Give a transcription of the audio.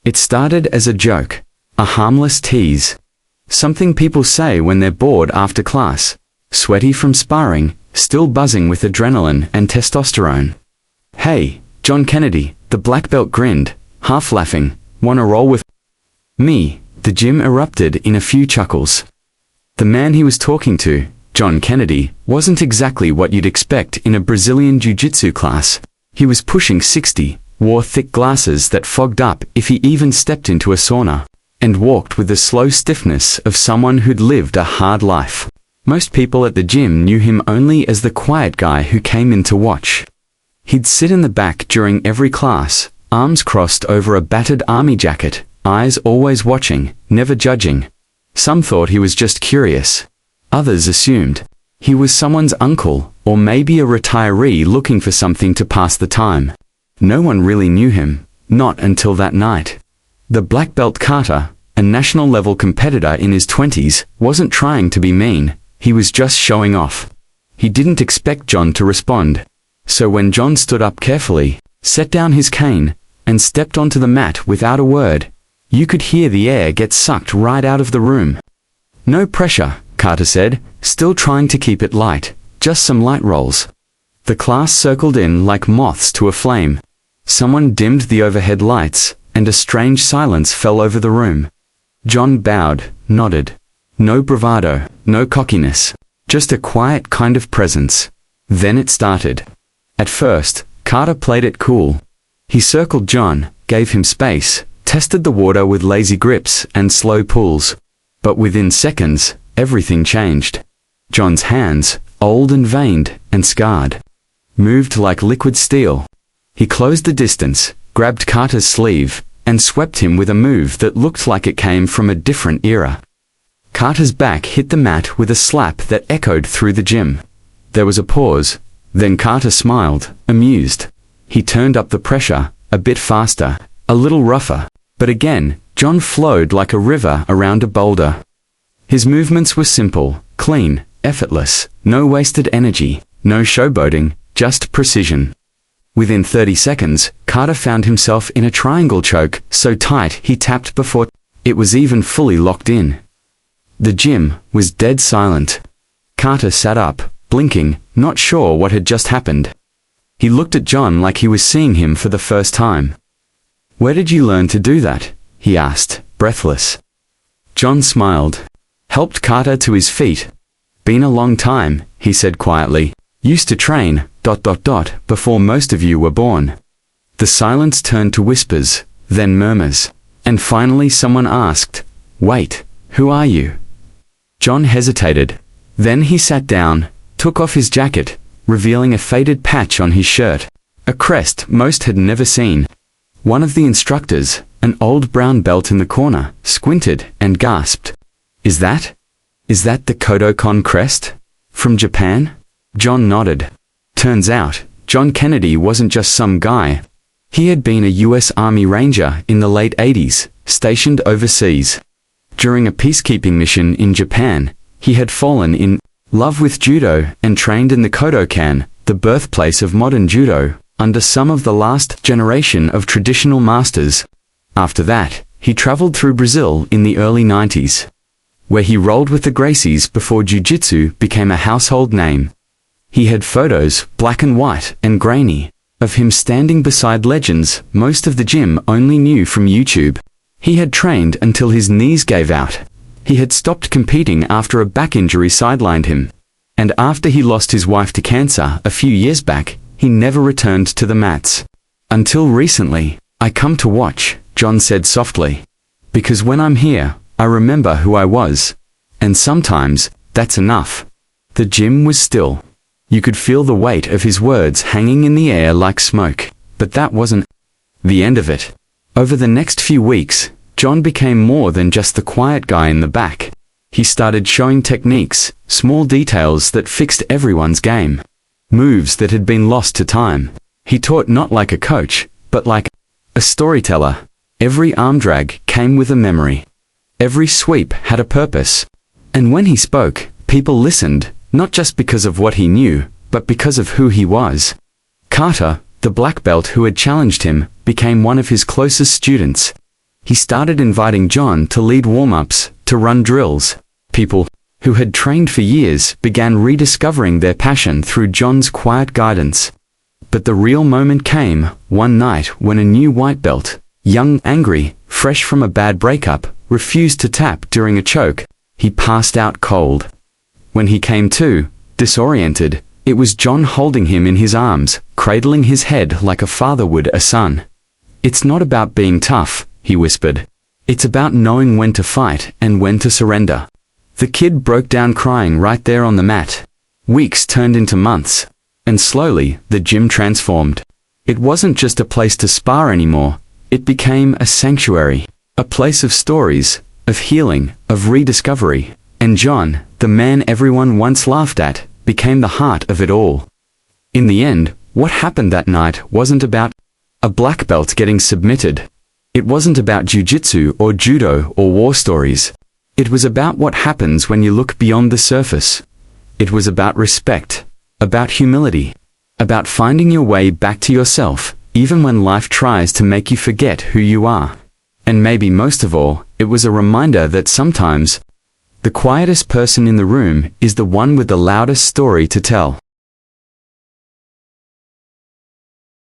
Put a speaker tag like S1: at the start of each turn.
S1: It started as a joke, a harmless tease. Something people say when they're bored after class, sweaty from sparring, still buzzing with adrenaline and testosterone. "Hey, John Kennedy," the black belt grinned, half laughing. "Wanna roll with me?" The gym erupted in a few chuckles. The man he was talking to, John Kennedy, wasn't exactly what you'd expect in a Brazilian jiu-jitsu class. He was pushing 60, wore thick glasses that fogged up if he even stepped into a sauna, and walked with the slow stiffness of someone who'd lived a hard life. Most people at the gym knew him only as the quiet guy who came in to watch. He'd sit in the back during every class, arms crossed over a battered army jacket, eyes always watching, never judging. Some thought he was just curious. Others assumed he was someone's uncle, or maybe a retiree looking for something to pass the time. No one really knew him, not until that night. The black belt Carter, a national-level competitor in his 20s, wasn't trying to be mean, he was just showing off. He didn't expect John to respond. So when John stood up carefully, set down his cane, and stepped onto the mat without a word, you could hear the air get sucked right out of the room. "No pressure," Carter said, still trying to keep it light, "just some light rolls." The class circled in like moths to a flame. Someone dimmed the overhead lights, and a strange silence fell over the room. John bowed, nodded. No bravado, no cockiness, just a quiet kind of presence. Then it started. At first, Carter played it cool. He circled John, gave him space, tested the water with lazy grips and slow pulls. But within seconds, everything changed. John's hands, old and veined and scarred, moved like liquid steel. He closed the distance, grabbed Carter's sleeve, and swept him with a move that looked like it came from a different era. Carter's back hit the mat with a slap that echoed through the gym. There was a pause. Then Carter smiled, amused. He turned up the pressure, a bit faster, a little rougher. But again, John flowed like a river around a boulder. His movements were simple, clean, effortless, no wasted energy, no showboating, just precision. Within 30 seconds, Carter found himself in a triangle choke so tight he tapped before it was even fully locked in. The gym was dead silent. Carter sat up, blinking, not sure what had just happened. He looked at John like he was seeing him for the first time. "Where did you learn to do that?" he asked, breathless. John smiled, helped Carter to his feet. "Been a long time," he said quietly. "Used to train, ... before most of you were born." The silence turned to whispers, then murmurs, and finally someone asked, "Wait, who are you?" John hesitated. Then he sat down, took off his jacket, revealing a faded patch on his shirt, a crest most had never seen. One of the instructors, an old brown belt in the corner, squinted and gasped. Is that the Kodokan crest? From Japan?" John nodded. Turns out, John Kennedy wasn't just some guy. He had been a US Army Ranger in the late 80s, stationed overseas. During a peacekeeping mission in Japan, he had fallen in love with judo and trained in the Kodokan, the birthplace of modern judo, under some of the last generation of traditional masters. After that, he traveled through Brazil in the early 90s, where he rolled with the Gracies before jiu-jitsu became a household name. He had photos, black and white and grainy, of him standing beside legends most of the gym only knew from YouTube. He had trained until his knees gave out. He had stopped competing after a back injury sidelined him. And after he lost his wife to cancer a few years back, he never returned to the mats. "Until recently, I come to watch," John said softly. "Because when I'm here, I remember who I was. And sometimes, that's enough." The gym was still. You could feel the weight of his words hanging in the air like smoke. But that wasn't the end of it. Over the next few weeks, John became more than just the quiet guy in the back. He started showing techniques, small details that fixed everyone's game. Moves that had been lost to time. He taught not like a coach, but like a storyteller. Every arm drag came with a memory. Every sweep had a purpose. And when he spoke, people listened, not just because of what he knew, but because of who he was. Carter, the black belt who had challenged him, became one of his closest students. He started inviting John to lead warm-ups, to run drills. People who had trained for years began rediscovering their passion through John's quiet guidance. But the real moment came one night when a new white belt, young, angry, fresh from a bad breakup, refused to tap during a choke. He passed out cold. When he came to, disoriented, it was John holding him in his arms, cradling his head like a father would a son. "It's not about being tough," he whispered. "It's about knowing when to fight and when to surrender." The kid broke down crying right there on the mat. Weeks turned into months, and slowly the gym transformed. It wasn't just a place to spar anymore. It became a sanctuary, a place of stories, of healing, of rediscovery. And John, the man everyone once laughed at, became the heart of it all. In the end, what happened that night wasn't about a black belt getting submitted. It wasn't about jiu-jitsu or judo or war stories. It was about what happens when you look beyond the surface. It was about respect, about humility, about finding your way back to yourself, even when life tries to make you forget who you are. And maybe most of all, it was a reminder that sometimes the quietest person in the room is the one with the loudest story to tell.